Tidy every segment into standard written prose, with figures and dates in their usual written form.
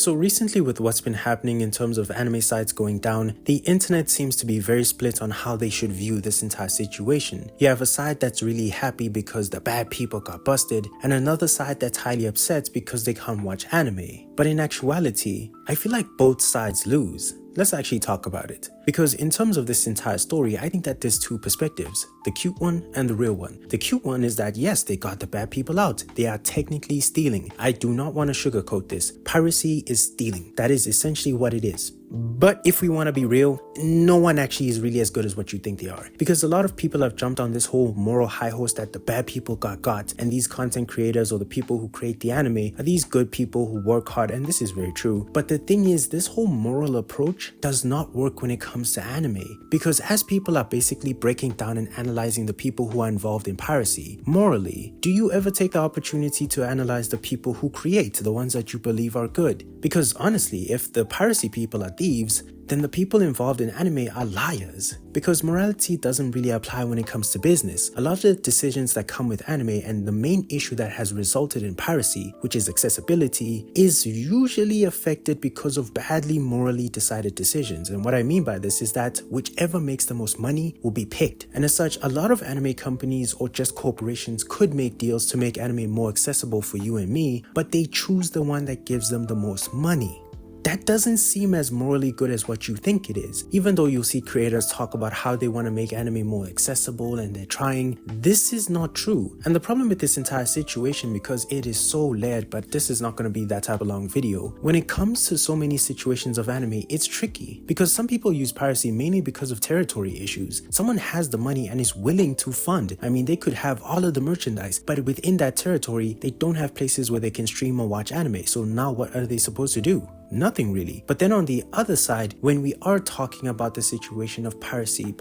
So recently, with what's been happening in terms of anime sites going down, the internet seems to be very split on how they should view this entire situation. You have a side that's really happy because the bad people got busted, and another side that's highly upset because they can't watch anime. But in actuality, I feel like both sides lose. Let's actually talk about it. Because in terms of this entire story, I think that there's two perspectives, the cute one and the real one. The cute one is that yes, they got the bad people out. They are technically stealing. I do not want to sugarcoat this. Piracy is stealing. That is essentially what it is. But if we want to be real, no one actually is really as good as what you think they are. Because a lot of people have jumped on this whole moral high horse that the bad people got, and these content creators or the people who create the anime are these good people who work hard, and this is very true. But the thing is, this whole moral approach does not work when it comes to anime. Because as people are basically breaking down and analyzing the people who are involved in piracy, morally, do you ever take the opportunity to analyze the people who create, the ones that you believe are good? Because honestly, if the piracy people are thieves, then the people involved in anime are liars. Because morality doesn't really apply when it comes to business. A lot of the decisions that come with anime and the main issue that has resulted in piracy, which is accessibility, is usually affected because of badly morally decided decisions. And what I mean by this is that whichever makes the most money will be picked. And as such, a lot of anime companies or just corporations could make deals to make anime more accessible for you and me, but they choose the one that gives them the most money. That doesn't seem as morally good as what you think it is. Even though you'll see creators talk about how they want to make anime more accessible and they're trying, this is not true. And the problem with this entire situation, because it is so layered, but this is not going to be that type of long video. When it comes to so many situations of anime, it's tricky because some people use piracy mainly because of territory issues. Someone has the money and is willing to fund. I mean, they could have all of the merchandise, but within that territory, they don't have places where they can stream or watch anime. So now what are they supposed to do? Nothing really. But then on the other side, when we are talking about the situation of piracy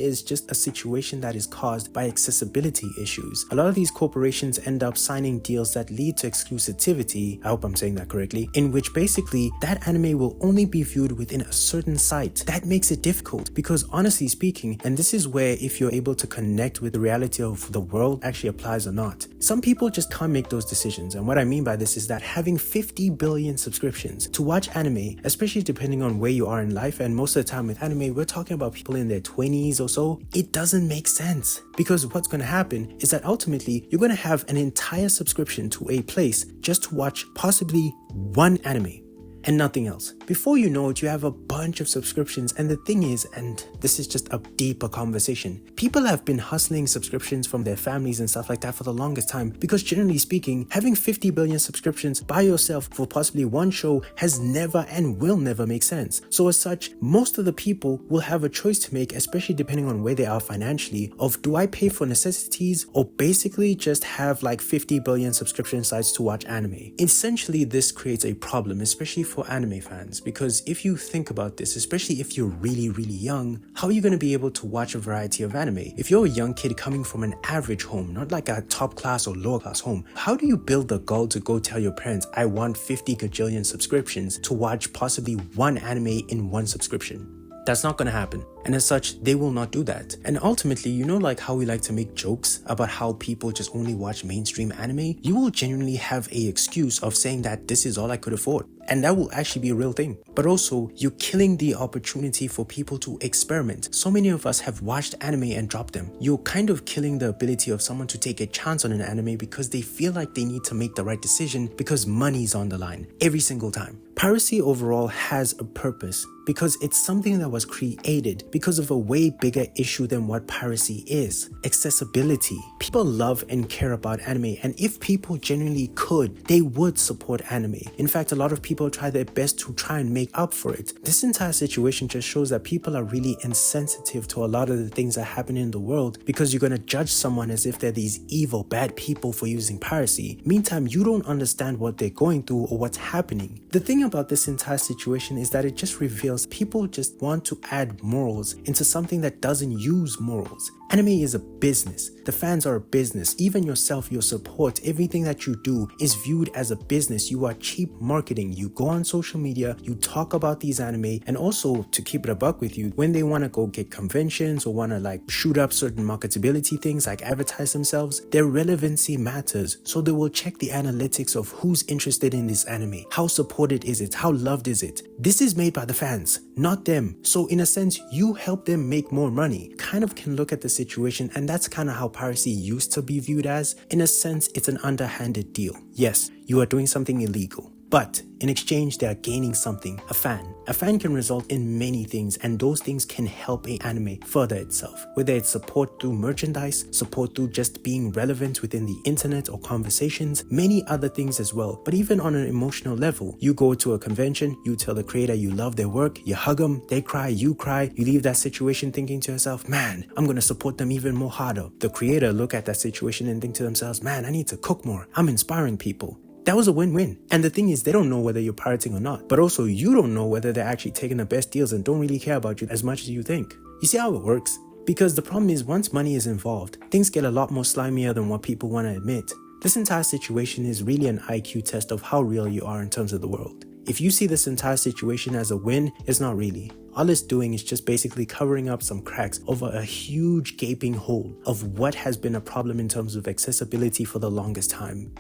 is just a situation that is caused by accessibility issues. A lot of these corporations end up signing deals that lead to exclusivity, I hope I'm saying that correctly, in which basically that anime will only be viewed within a certain site. That makes it difficult because honestly speaking, and this is where if you're able to connect with the reality of the world actually applies or not, some people just can't make those decisions. And what I mean by this is that having 50 billion subscriptions to watch anime, especially depending on where you are in life, and most of the time with anime, we're talking about people in their 20s or so, it doesn't make sense. Because what's going to happen is that ultimately, you're going to have an entire subscription to a place just to watch possibly one anime and nothing else. Before you know it, you have a bunch of subscriptions, and the thing is, and this is just a deeper conversation, people have been hustling subscriptions from their families and stuff like that for the longest time, because generally speaking, having 50 billion subscriptions by yourself for possibly one show has never and will never make sense. So as such, most of the people will have a choice to make, especially depending on where they are financially, of do I pay for necessities or basically just have like 50 billion subscription sites to watch anime. Essentially, this creates a problem, especially for anime fans, because if you think about this, especially if you're really young, how are you going to be able to watch a variety of anime? If you're a young kid coming from an average home, not like a top class or lower class home, how do you build the goal to go tell your parents, I want 50 gajillion subscriptions to watch possibly one anime in one subscription? That's not going to happen. And as such, they will not do that. And ultimately, you know, like how we like to make jokes about how people just only watch mainstream anime? You will genuinely have a excuse of saying that this is all I could afford. And that will actually be a real thing. But also, you're killing the opportunity for people to experiment. So many of us have watched anime and dropped them. You're kind of killing the ability of someone to take a chance on an anime because they feel like they need to make the right decision because money's on the line every single time. Piracy overall has a purpose because it's something that was created because of a way bigger issue than what piracy is: accessibility. People love and care about anime, and if people genuinely could, they would support anime. In fact, a lot of people try their best to try and make up for it. This entire situation just shows that people are really insensitive to a lot of the things that happen in the world because you're going to judge someone as if they're these evil, bad people for using piracy. Meantime, you don't understand what they're going through or what's happening. The thing about this entire situation is that it just reveals people just want to add morals into something that doesn't use morals. Anime is a business. The fans are a business. Even yourself, your support, everything that you do is viewed as a business. You are cheap marketing. You go on social media, you talk about these anime, and also to keep it a buck with you, when they want to go get conventions or want to like shoot up certain marketability things like advertise themselves, their relevancy matters. So they will check the analytics of who's interested in this anime. How supported is it? How loved is it? This is made by the fans, not them. So in a sense, you help them make more money. Kind of can look at the situation, and that's kind of how piracy used to be viewed as. In a sense, it's an underhanded deal. Yes, you are doing something illegal, but in exchange, they are gaining something, a fan. A fan can result in many things, and those things can help an anime further itself. Whether it's support through merchandise, support through just being relevant within the internet or conversations, many other things as well. But even on an emotional level, you go to a convention, you tell the creator you love their work, you hug them, they cry, you leave that situation thinking to yourself, man, I'm gonna support them even more harder. The creator look at that situation and think to themselves, man, I need to cook more. I'm inspiring people. That was a win-win. And the thing is, they don't know whether you're pirating or not, but also you don't know whether they're actually taking the best deals and don't really care about you as much as you think. You see how it works? Because the problem is, once money is involved, things get a lot more slimier than what people want to admit. This entire situation is really an IQ test of how real you are in terms of the world. If you see this entire situation as a win, it's not really. All it's doing is just basically covering up some cracks over a huge gaping hole of what has been a problem in terms of accessibility for the longest time.